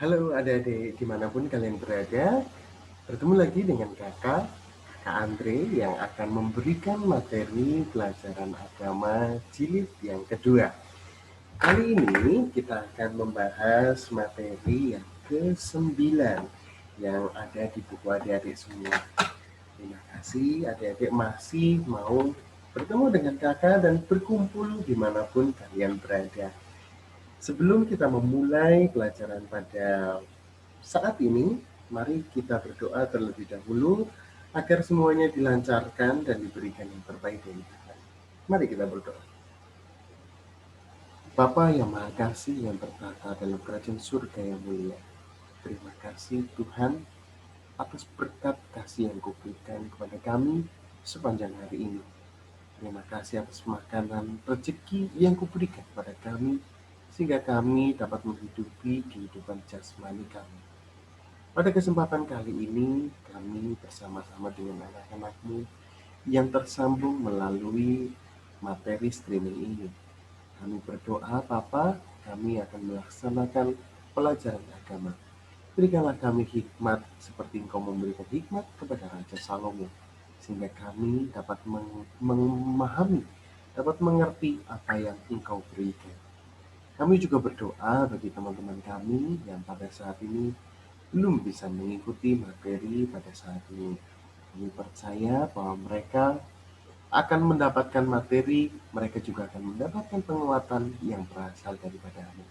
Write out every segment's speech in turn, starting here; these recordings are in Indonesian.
Halo adik-adik dimanapun kalian berada, bertemu lagi dengan Kakak Andre yang akan memberikan materi pelajaran agama jilid yang kedua. Kali ini kita akan membahas materi yang ke-9 yang ada di buku adik-adik semua. Terima kasih adik-adik masih mau bertemu dengan kakak dan berkumpul dimanapun kalian berada. Sebelum kita memulai pelajaran pada saat ini, mari kita berdoa terlebih dahulu agar semuanya dilancarkan dan diberikan yang terbaik dari Tuhan. Mari kita berdoa. Bapa yang Maha Kasih yang bertata dalam kerajaan surga yang mulia, terima kasih Tuhan atas berkat kasih yang Kau-berikan kepada kami sepanjang hari ini. Terima kasih atas makanan rezeki yang Kau-berikan kepada kami, sehingga kami dapat menghidupi kehidupan jasmani kami. Pada kesempatan kali ini, kami bersama-sama dengan anak-anak-Mu yang tersambung melalui materi streaming ini. Kami berdoa, Bapa, kami akan melaksanakan pelajaran agama. Berikanlah kami hikmat seperti Engkau memberikan hikmat kepada Raja Salomo, sehingga kami dapat memahami, dapat mengerti apa yang Engkau berikan. Kami juga berdoa bagi teman-teman kami yang pada saat ini belum bisa mengikuti materi pada saat ini. Kami percaya bahwa mereka akan mendapatkan materi, mereka juga akan mendapatkan penguatan yang berasal daripada-Mu.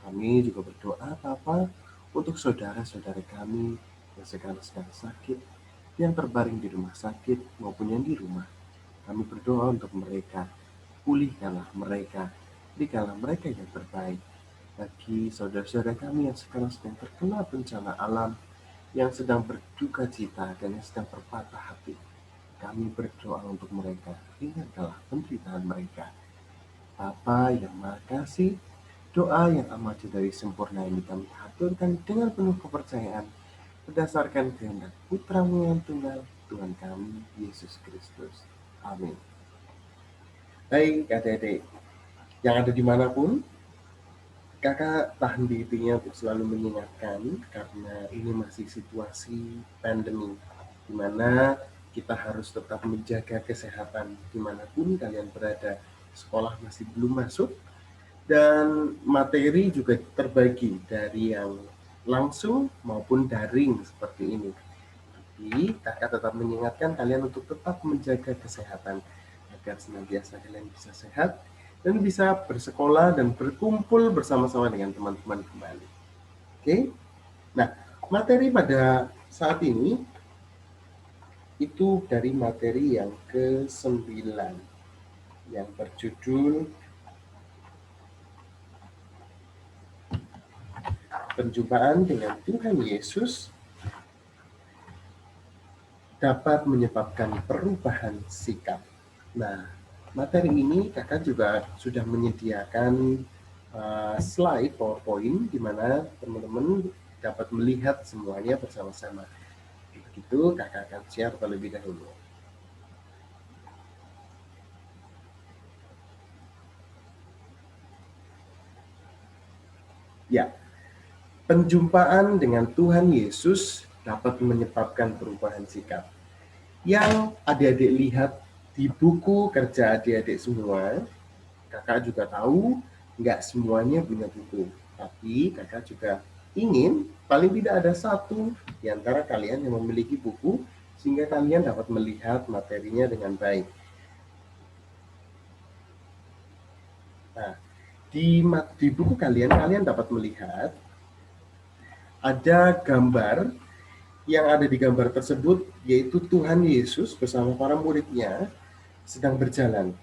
Kami juga berdoa, Bapa, untuk saudara-saudara kami yang sekarang sedang sakit, yang terbaring di rumah sakit maupun yang di rumah. Kami berdoa untuk mereka, pulihkanlah mereka, berikanlah mereka yang terbaik. Bagi saudara-saudara kami yang sekarang sedang terkena bencana alam, yang sedang berduka cita dan yang sedang berpatah hati, kami berdoa untuk mereka, ringankanlah penderitaan mereka. Bapa yang Maha Kasih, doa yang amat dari sempurna ini kami haturkan dengan penuh kepercayaan berdasarkan kehendak Putra-Mu yang tunggal, Tuhan kami, Yesus Kristus. Amin. Baik adik-adik yang ada dimanapun, kakak tahan dirinya untuk selalu mengingatkan karena ini masih situasi pandemi di mana kita harus tetap menjaga kesehatan dimanapun kalian berada. Sekolah masih belum masuk dan materi juga terbagi dari yang langsung maupun daring seperti ini. Tapi kakak tetap mengingatkan kalian untuk tetap menjaga kesehatan agar senantiasa kalian bisa sehat dan bisa bersekolah dan berkumpul bersama-sama dengan teman-teman kembali. Oke? Nah, materi pada saat ini itu dari materi yang ke-9 yang berjudul Perjumpaan dengan Tuhan Yesus dapat menyebabkan perubahan sikap. Nah, materi ini kakak juga sudah menyediakan slide PowerPoint di mana teman-teman dapat melihat semuanya bersama-sama. Begitu kakak akan share terlebih dahulu. Ya, penjumpaan dengan Tuhan Yesus dapat menyebabkan perubahan sikap. Yang adik-adik lihat di buku kerja adik-adik semua, kakak juga tahu nggak semuanya punya buku. Tapi kakak juga ingin paling tidak ada satu di antara kalian yang memiliki buku sehingga kalian dapat melihat materinya dengan baik. Nah, di buku kalian dapat melihat ada gambar yang ada di gambar tersebut yaitu Tuhan Yesus bersama para muridnya sedang berjalan.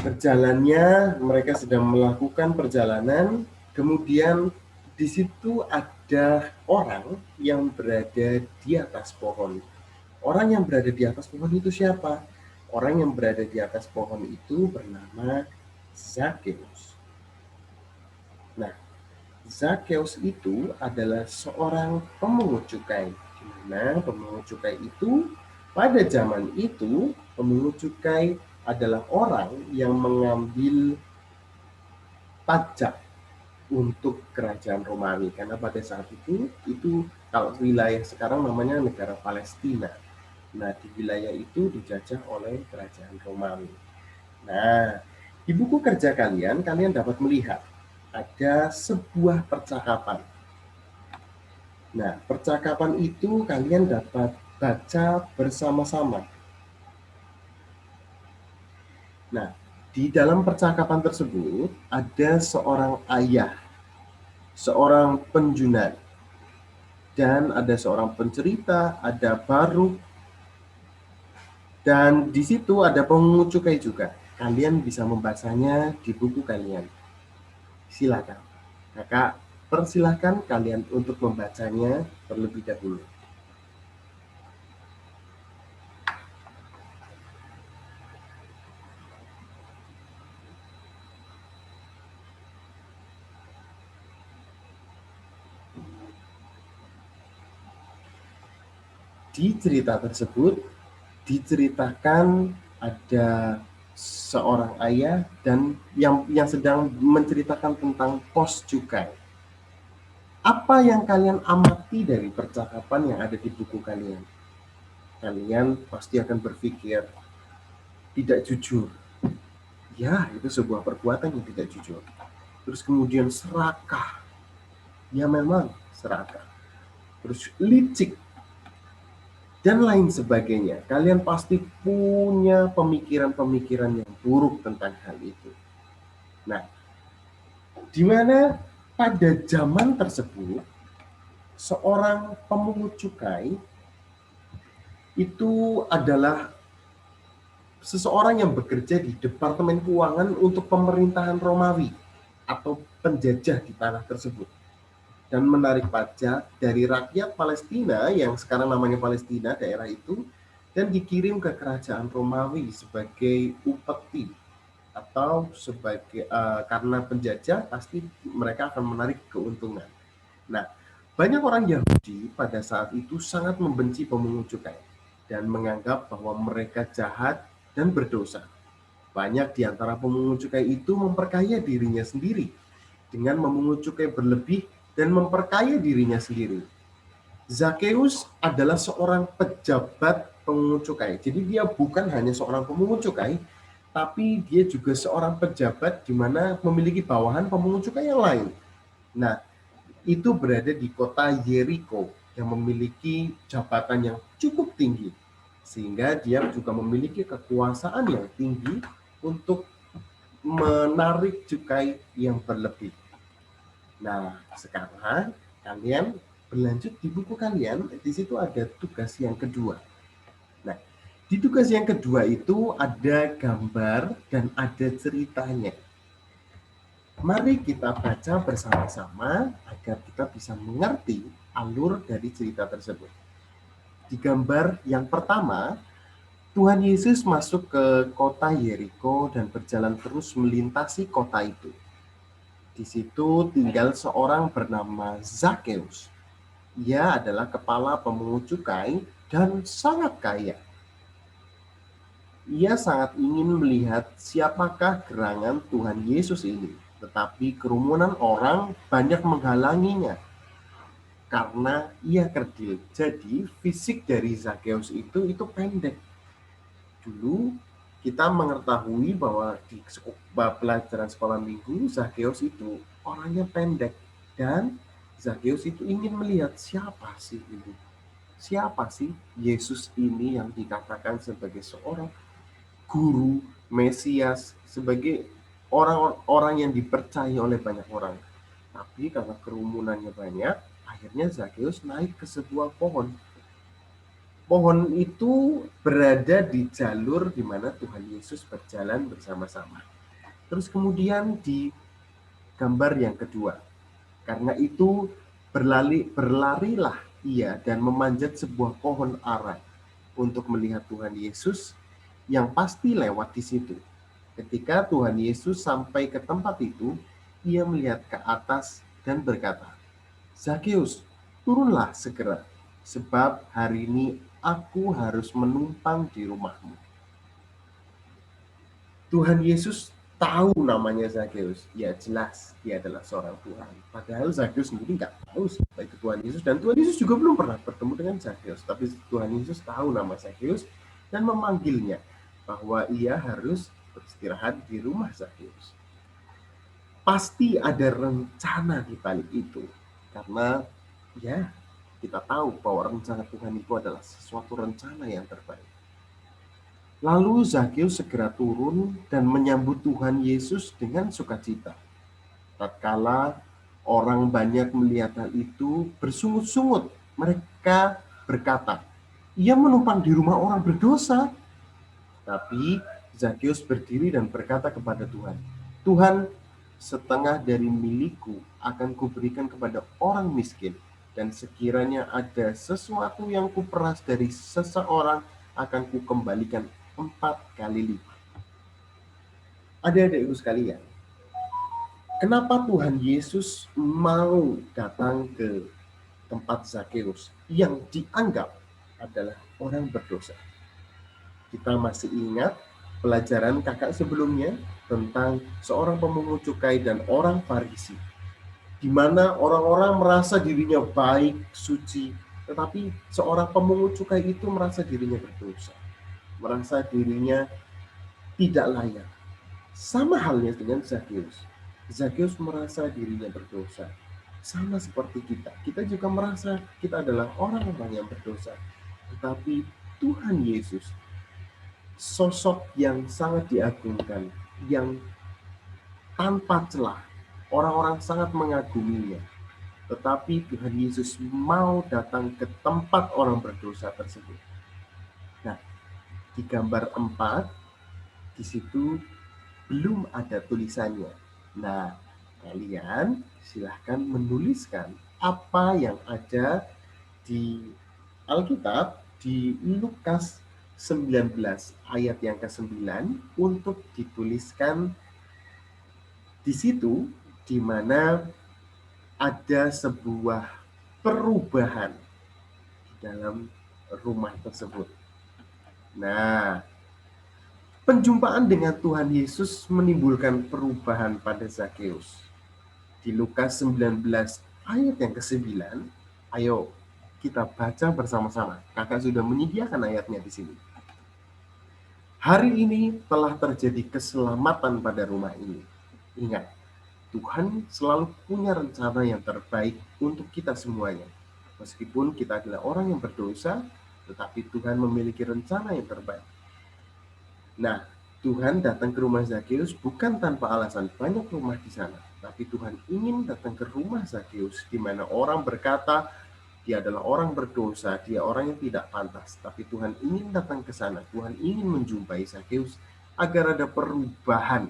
Berjalannya mereka sedang melakukan perjalanan, kemudian di situ ada orang yang berada di atas pohon. Orang yang berada di atas pohon itu siapa? Orang yang berada di atas pohon itu bernama Zakheus. Nah, Zakheus itu adalah seorang pemungut cukai. Di mana pemungut cukai itu pada zaman itu pemungut cukai adalah orang yang mengambil pajak untuk kerajaan Romawi, karena pada saat itu kalau wilayah sekarang namanya negara Palestina. Nah, di wilayah itu dijajah oleh kerajaan Romawi. Nah, di buku kerja kalian, kalian dapat melihat ada sebuah percakapan. Nah, percakapan itu kalian dapat baca bersama-sama. Nah, di dalam percakapan tersebut ada seorang ayah, seorang penjunat, dan ada seorang pencerita, ada Baruk, dan di situ ada pemungut cukai juga. Kalian bisa membacanya di buku kalian. Silakan. Kakak persilahkan kalian untuk membacanya terlebih dahulu. Di cerita tersebut diceritakan ada seorang ayah dan yang sedang menceritakan tentang pos cukai. Apa yang kalian amati dari percakapan yang ada di buku kalian? Kalian pasti akan berpikir tidak jujur. Ya, itu sebuah perbuatan yang tidak jujur. Terus kemudian serakah. Ya memang serakah. Terus licik dan lain sebagainya. Kalian pasti punya pemikiran-pemikiran yang buruk tentang hal itu. Nah, di mana pada zaman tersebut seorang pemungut cukai itu adalah seseorang yang bekerja di Departemen Keuangan untuk pemerintahan Romawi atau penjajah di tanah tersebut, dan menarik pajak dari rakyat Palestina yang sekarang namanya Palestina, daerah itu, dan dikirim ke kerajaan Romawi sebagai upeti atau sebagai karena penjajah pasti mereka akan menarik keuntungan. Nah, banyak orang Yahudi pada saat itu sangat membenci pemungut cukai dan menganggap bahwa mereka jahat dan berdosa. Banyak di antara pemungut cukai itu memperkaya dirinya sendiri dengan memungut cukai berlebih dan memperkaya dirinya sendiri. Zakheus adalah seorang pejabat pemungut cukai. Jadi dia bukan hanya seorang pemungut cukai, tapi dia juga seorang pejabat di mana memiliki bawahan pemungut cukai yang lain. Nah, itu berada di kota Yeriko yang memiliki jabatan yang cukup tinggi, sehingga dia juga memiliki kekuasaan yang tinggi untuk menarik cukai yang berlebih. Nah, sekarang kalian berlanjut di buku kalian, di situ ada tugas yang kedua. Nah, di tugas yang kedua itu ada gambar dan ada ceritanya. Mari kita baca bersama-sama agar kita bisa mengerti alur dari cerita tersebut. Di gambar yang pertama, Tuhan Yesus masuk ke kota Yeriko dan berjalan terus melintasi kota itu. Di situ tinggal seorang bernama Zakheus. Ia adalah kepala pemungut cukai dan sangat kaya. Ia sangat ingin melihat siapakah gerangan Tuhan Yesus ini, tetapi kerumunan orang banyak menghalanginya karena ia kerdil. Jadi fisik dari Zakheus itu pendek. Dulu kita mengetahui bahwa di pelajaran sekolah minggu Zakheus itu orangnya pendek, dan Zakheus itu ingin melihat siapa sih ini, siapa sih Yesus ini yang dikatakan sebagai seorang guru, Mesias, sebagai orang-orang yang dipercaya oleh banyak orang. Tapi karena kerumunannya banyak, akhirnya Zakheus naik ke sebuah pohon. Pohon itu berada di jalur di mana Tuhan Yesus berjalan bersama-sama. Terus kemudian di gambar yang kedua, karena itu berlarilah ia dan memanjat sebuah pohon ara untuk melihat Tuhan Yesus yang pasti lewat di situ. Ketika Tuhan Yesus sampai ke tempat itu, ia melihat ke atas dan berkata, "Zakheus, turunlah segera, sebab hari ini aku harus menumpang di rumahmu." Tuhan Yesus tahu namanya Zakheus, ya jelas dia adalah seorang Tuhan. Padahal Zakheus sendiri nggak tahu siapa itu Tuhan Yesus, dan Tuhan Yesus juga belum pernah bertemu dengan Zakheus. Tapi Tuhan Yesus tahu nama Zakheus dan memanggilnya bahwa ia harus beristirahat di rumah Zakheus. Pasti ada rencana di balik itu, karena ya kita tahu bahwa rencana Tuhan itu adalah sesuatu rencana yang terbaik. Lalu Zakheus segera turun dan menyambut Tuhan Yesus dengan sukacita. Tatkala orang banyak melihat hal itu, bersungut-sungut. Mereka berkata, "Ia menumpang di rumah orang berdosa." Tapi Zakheus berdiri dan berkata kepada Tuhan, "Tuhan, setengah dari milikku akan kuberikan kepada orang miskin, dan sekiranya ada sesuatu yang kuperas dari seseorang, akan kukembalikan 4 kali lipat." Adik-adikku sekalian, kenapa Tuhan Yesus mau datang ke tempat Zakheus yang dianggap adalah orang berdosa? Kita masih ingat pelajaran kakak sebelumnya tentang seorang pemungut cukai dan orang Farisi, di mana orang-orang merasa dirinya baik, suci, tetapi seorang pemungut cukai itu merasa dirinya berdosa, merasa dirinya tidak layak. Sama halnya dengan Zakheus. Zakheus merasa dirinya berdosa. Sama seperti kita. Kita juga merasa kita adalah orang-orang yang berdosa. Tetapi Tuhan Yesus, sosok yang sangat diagungkan, yang tanpa celah, orang-orang sangat mengaguminya. Tetapi Tuhan Yesus mau datang ke tempat orang berdosa tersebut. Nah, di gambar 4, di situ belum ada tulisannya. Nah, kalian silahkan menuliskan apa yang ada di Alkitab di Lukas 19 ayat yang ke-9 untuk dituliskan di situ, di mana ada sebuah perubahan di dalam rumah tersebut. Nah, penjumpaan dengan Tuhan Yesus menimbulkan perubahan pada Zakheus. Di Lukas 19 ayat yang ke-9, ayo kita baca bersama-sama. Kakak sudah menyediakan ayatnya di sini. "Hari ini telah terjadi keselamatan pada rumah ini." Ingat, Tuhan selalu punya rencana yang terbaik untuk kita semuanya. Meskipun kita adalah orang yang berdosa, tetapi Tuhan memiliki rencana yang terbaik. Nah, Tuhan datang ke rumah Zakheus bukan tanpa alasan. Banyak rumah di sana, tapi Tuhan ingin datang ke rumah Zakheus, di mana orang berkata dia adalah orang berdosa, dia orang yang tidak pantas. Tapi Tuhan ingin datang ke sana. Tuhan ingin menjumpai Zakheus agar ada perubahan.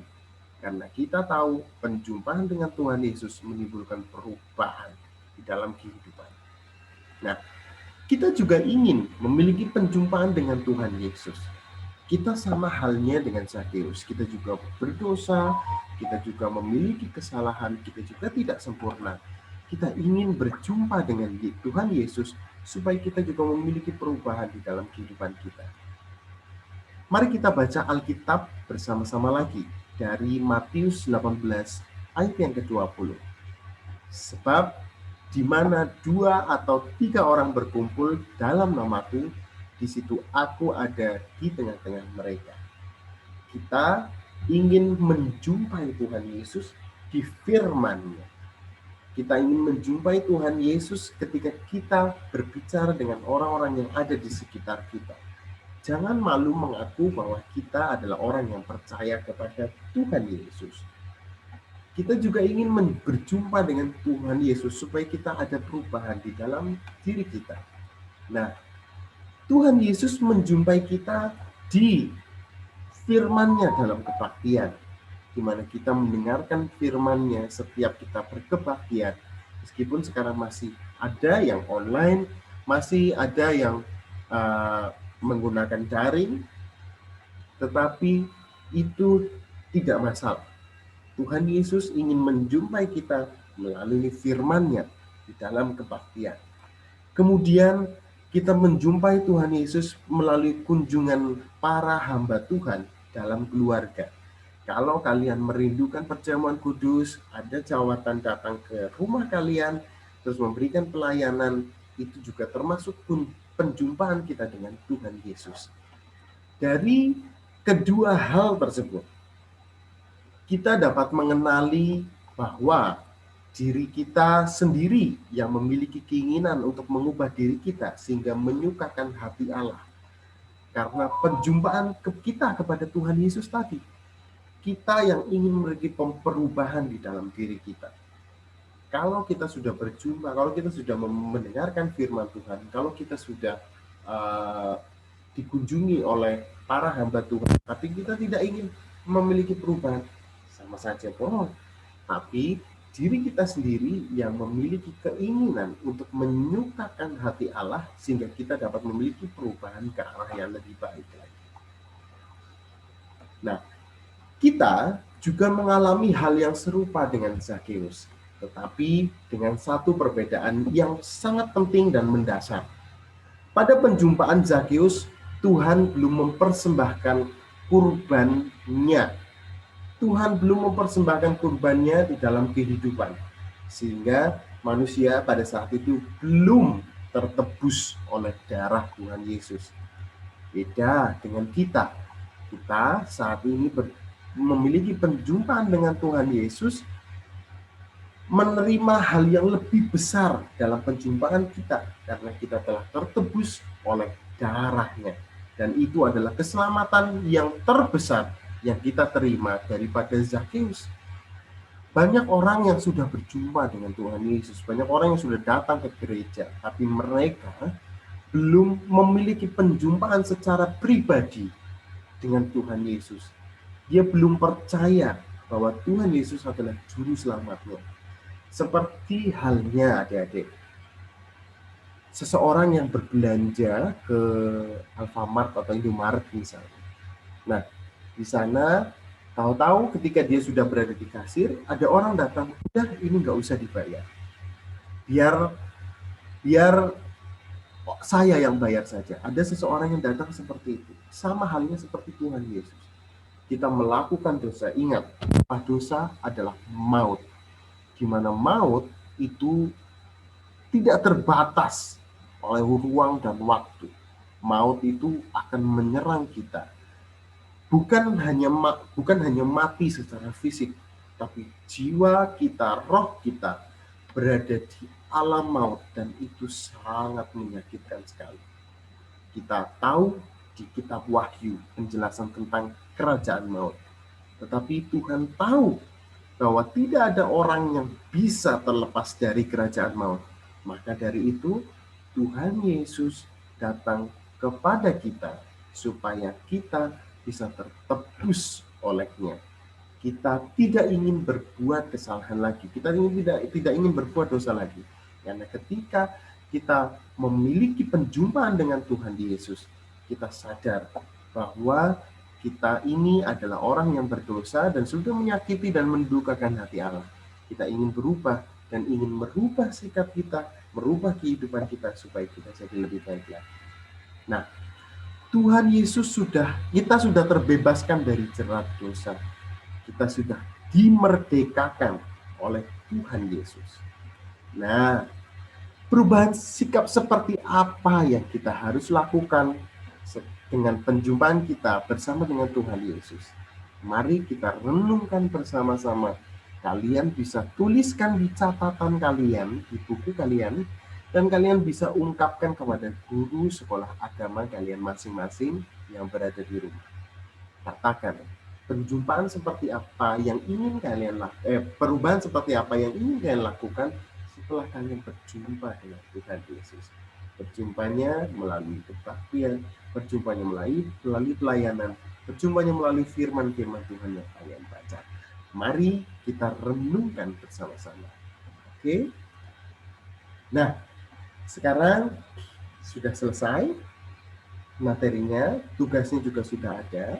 Karena kita tahu penjumpaan dengan Tuhan Yesus menimbulkan perubahan di dalam kehidupan. Nah, kita juga ingin memiliki penjumpaan dengan Tuhan Yesus. Kita sama halnya dengan Zakheus. Kita juga berdosa, kita juga memiliki kesalahan, kita juga tidak sempurna. Kita ingin berjumpa dengan Tuhan Yesus supaya kita juga memiliki perubahan di dalam kehidupan kita. Mari kita baca Alkitab bersama-sama lagi dari Matius 18 ayat yang ke-20. "Sebab di mana 2 atau 3 orang berkumpul dalam namaku, di situ aku ada di tengah-tengah mereka." Kita ingin menjumpai Tuhan Yesus di firman-Nya. Kita ingin menjumpai Tuhan Yesus ketika kita berbicara dengan orang-orang yang ada di sekitar kita. Jangan malu mengaku bahwa kita adalah orang yang percaya kepada Tuhan Yesus. Kita juga ingin berjumpa dengan Tuhan Yesus supaya kita ada perubahan di dalam diri kita. Nah, Tuhan Yesus menjumpai kita di firman-Nya dalam kebaktian, di mana kita mendengarkan firman-Nya setiap kita berkebaktian. Meskipun sekarang masih ada yang online, masih ada yang menggunakan daring, tetapi itu tidak masalah. Tuhan Yesus ingin menjumpai kita melalui firman-Nya di dalam kebaktian. Kemudian kita menjumpai Tuhan Yesus melalui kunjungan para hamba Tuhan dalam keluarga. Kalau kalian merindukan perjamuan kudus, ada jawatan datang ke rumah kalian, terus memberikan pelayanan, itu juga termasuk pun penjumpaan kita dengan Tuhan Yesus. Dari kedua hal tersebut, kita dapat mengenali bahwa diri kita sendiri yang memiliki keinginan untuk mengubah diri kita sehingga menyukakan hati Allah. Karena penjumpaan kita kepada Tuhan Yesus tadi, kita yang ingin memiliki perubahan di dalam diri kita. Kalau kita sudah berjumpa, kalau kita sudah mendengarkan firman Tuhan, kalau kita sudah dikunjungi oleh para hamba Tuhan, tapi kita tidak ingin memiliki perubahan, sama saja bohong. Tapi diri kita sendiri yang memiliki keinginan untuk menyukakan hati Allah sehingga kita dapat memiliki perubahan ke arah yang lebih baik lagi. Nah, kita juga mengalami hal yang serupa dengan Zakheus, tetapi dengan satu perbedaan yang sangat penting dan mendasar. Pada penjumpaan Zakheus, Tuhan belum mempersembahkan kurbannya. Tuhan belum mempersembahkan kurbannya di dalam kehidupan. Sehingga manusia pada saat itu belum tertebus oleh darah Tuhan Yesus. Beda dengan kita. Kita saat ini memiliki penjumpaan dengan Tuhan Yesus, menerima hal yang lebih besar dalam penjumpaan kita karena kita telah tertebus oleh darahnya, dan itu adalah keselamatan yang terbesar yang kita terima daripada Zakheus. Banyak orang yang sudah berjumpa dengan Tuhan Yesus, banyak orang yang sudah datang ke gereja, tapi mereka belum memiliki penjumpaan secara pribadi dengan Tuhan Yesus. Dia belum percaya bahwa Tuhan Yesus adalah juru selamatnya. Seperti halnya adik-adik, seseorang yang berbelanja ke Alfamart atau Indomaret misalnya. Nah, di sana tahu-tahu ketika dia sudah berada di kasir, ada orang datang, udah ini nggak usah dibayar. Biar saya yang bayar saja. Ada seseorang yang datang seperti itu. Sama halnya seperti Tuhan Yesus. Kita melakukan dosa, ingat, dosa adalah maut. Di mana maut itu tidak terbatas oleh ruang dan waktu. Maut itu akan menyerang kita. Bukan hanya mati secara fisik, tapi jiwa kita, roh kita berada di alam maut, dan itu sangat menyakitkan sekali. Kita tahu di kitab Wahyu penjelasan tentang kerajaan maut. Tetapi Tuhan tahu bahwa tidak ada orang yang bisa terlepas dari kerajaan maut. Maka dari itu, Tuhan Yesus datang kepada kita supaya kita bisa tertebus olehnya. Kita tidak ingin berbuat kesalahan lagi. Kita tidak ingin berbuat dosa lagi. Karena ketika kita memiliki penjumpaan dengan Tuhan Yesus, kita sadar bahwa kita ini adalah orang yang berdosa dan sudah menyakiti dan mendukakan hati Allah. Kita ingin berubah dan ingin merubah sikap kita, merubah kehidupan kita supaya kita jadi lebih baik lagi. Nah, Tuhan Yesus kita sudah terbebaskan dari jerat dosa. Kita sudah dimerdekakan oleh Tuhan Yesus. Nah, perubahan sikap seperti apa yang kita harus lakukan dengan penjumpaan kita bersama dengan Tuhan Yesus? Mari kita renungkan bersama-sama. Kalian bisa tuliskan di catatan kalian, di buku kalian, dan kalian bisa ungkapkan kepada guru sekolah agama kalian masing-masing yang berada di rumah. Katakan, penjumpaan seperti apa yang ingin kalian perubahan seperti apa yang ingin kalian lakukan setelah kalian berjumpa dengan Tuhan Yesus. Berjumpanya melalui kebaktian, berjumpanya melalui pelayanan, berjumpanya melalui firman-firman Tuhan yang kalian baca. Mari kita renungkan bersama-sama. Oke? Nah, sekarang sudah selesai materinya, tugasnya juga sudah ada.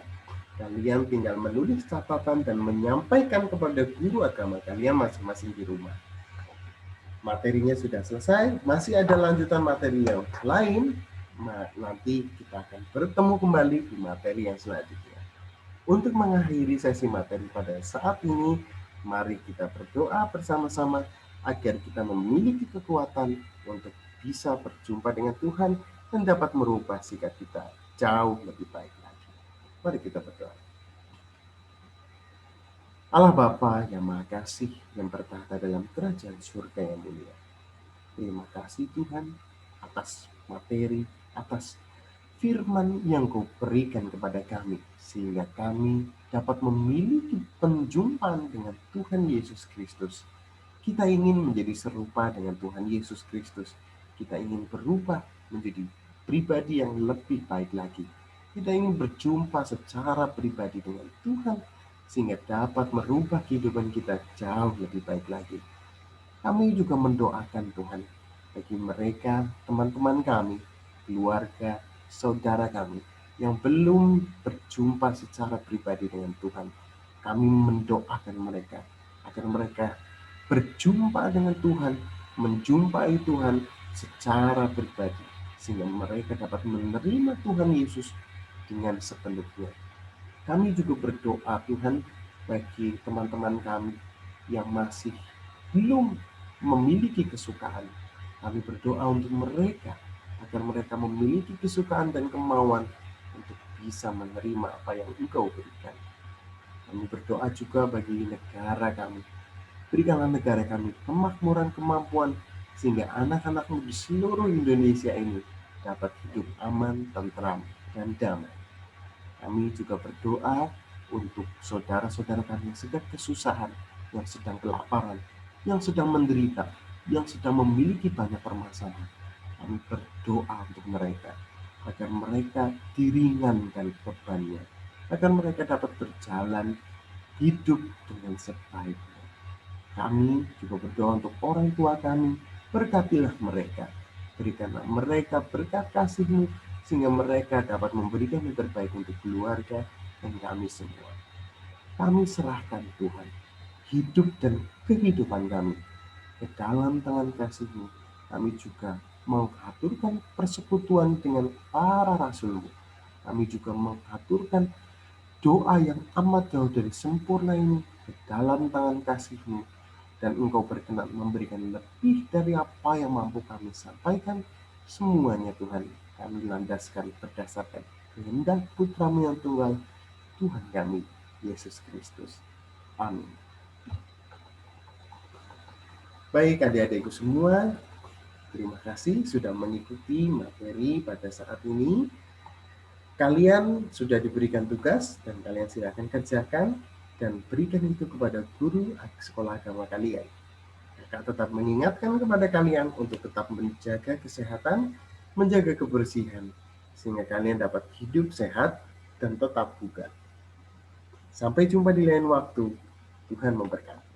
Kalian tinggal menulis catatan dan menyampaikan kepada guru agama kalian masing-masing di rumah. Materinya sudah selesai, masih ada lanjutan materi yang lain. Nanti kita akan bertemu kembali di materi yang selanjutnya. Untuk mengakhiri sesi materi pada saat ini, mari kita berdoa bersama-sama agar kita memiliki kekuatan untuk bisa berjumpa dengan Tuhan dan dapat merubah sikap kita jauh lebih baik lagi. Mari kita berdoa. Allah Bapa yang Maha Kasih yang bertahta dalam kerajaan surga yang mulia. Terima kasih Tuhan atas materi, atas firman yang Kau berikan kepada kami, sehingga kami dapat memiliki penjumpaan dengan Tuhan Yesus Kristus. Kita ingin menjadi serupa dengan Tuhan Yesus Kristus. Kita ingin berubah menjadi pribadi yang lebih baik lagi. Kita ingin berjumpa secara pribadi dengan Tuhan, sehingga dapat merubah kehidupan kita jauh lebih baik lagi. Kami juga mendoakan Tuhan bagi mereka, teman-teman kami, keluarga, saudara kami yang belum berjumpa secara pribadi dengan Tuhan. Kami mendoakan mereka agar mereka berjumpa dengan Tuhan, menjumpai Tuhan secara pribadi, sehingga mereka dapat menerima Tuhan Yesus dengan sepenuhnya. Kami juga berdoa Tuhan bagi teman-teman kami yang masih belum memiliki kesukaan. Kami berdoa untuk mereka agar mereka memiliki kesukaan dan kemauan untuk bisa menerima apa yang Engkau berikan. Kami berdoa juga bagi negara kami. Berikanlah negara kami kemakmuran kemampuan sehingga anak-anakmu di seluruh Indonesia ini dapat hidup aman, tentram, dan damai. Kami juga berdoa untuk saudara-saudara kami yang sedang kesusahan, yang sedang kelaparan, yang sedang menderita, yang sedang memiliki banyak permasalahan. Kami berdoa untuk mereka, agar mereka diringankan bebannya, agar mereka dapat berjalan hidup dengan sebaiknya. Kami juga berdoa untuk orang tua kami, berkatilah mereka. Berikanlah mereka berkat kasih-Mu, sehingga mereka dapat memberikan yang terbaik untuk keluarga dan kami semua. Kami serahkan Tuhan, hidup dan kehidupan kami ke dalam tangan kasih-Mu. Kami juga mengaturkan persekutuan dengan para rasul-Mu. Kami juga mengaturkan doa yang amat jauh dari sempurna ini ke dalam tangan kasih-Mu, dan Engkau berkenan memberikan lebih dari apa yang mampu kami sampaikan. Semuanya Tuhan kami landaskan berdasarkan kehendak Putra-Mu yang tunggal, Tuhan kami, Yesus Kristus. Amin. Baik adik-adikku semua, terima kasih sudah mengikuti materi pada saat ini. Kalian sudah diberikan tugas dan kalian silakan kerjakan dan berikan itu kepada guru sekolah agama kalian. Kakak tetap mengingatkan kepada kalian untuk tetap menjaga kesehatan, menjaga kebersihan, sehingga kalian dapat hidup sehat dan tetap bugar. Sampai jumpa di lain waktu. Tuhan memberkati.